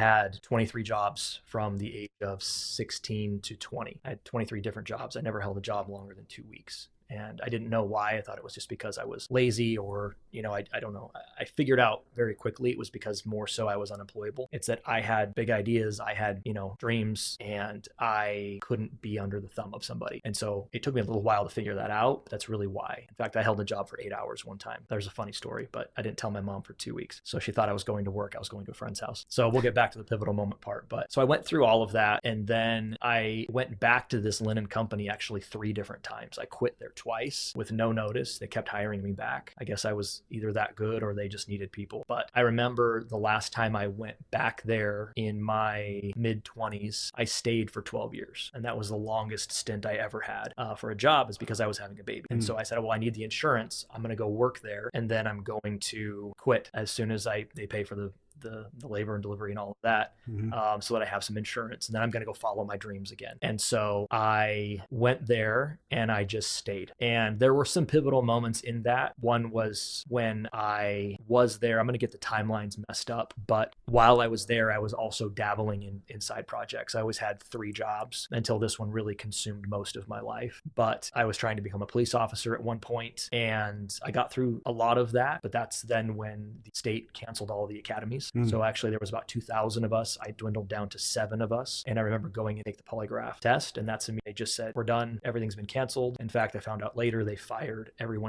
had 23 jobs from the age of 16 to 20. I had 23 different jobs. I never held a job longer than 2 weeks. And I didn't know why. I thought it was just because I was lazy or, I don't know. I figured out very quickly it was because more so I was unemployable. It's that I had big ideas, I had, dreams, and I couldn't be under the thumb of somebody. And so it took me a little while to figure that out. But that's really why. In fact, I held a job for 8 hours one time. There's a funny story, but I didn't tell my mom for 2 weeks. So she thought I was going to work. I was going to a friend's house. So we'll get back to the pivotal moment part. But so I went through all of that. And then I went back to this linen company actually 3 different times. I quit there twice with no notice. They kept hiring me back. I guess I was either that good or they just needed people. But I remember the last time I went back there in my mid 20s, I stayed for 12 years. And that was the longest stint I ever had for a job, is because I was having a baby. And so I said, well, I need the insurance. I'm going to go work there. And then I'm going to quit as soon as they pay for the labor and delivery and all of that, so that I have some insurance. And then I'm going to go follow my dreams again. And so I went there and I just stayed. And there were some pivotal moments in that. One was when I was there, I'm going to get the timelines messed up, but while I was there, I was also dabbling in side projects. I always had 3 jobs until this one really consumed most of my life. But I was trying to become a police officer at one point, and I got through a lot of that. But that's then when the state canceled all of the academies. So actually there was about 2,000 of us. I dwindled down to 7 of us. And I remember going and take the polygraph test. And that's when they just said, we're done. Everything's been canceled. In fact, I found out later they fired everyone who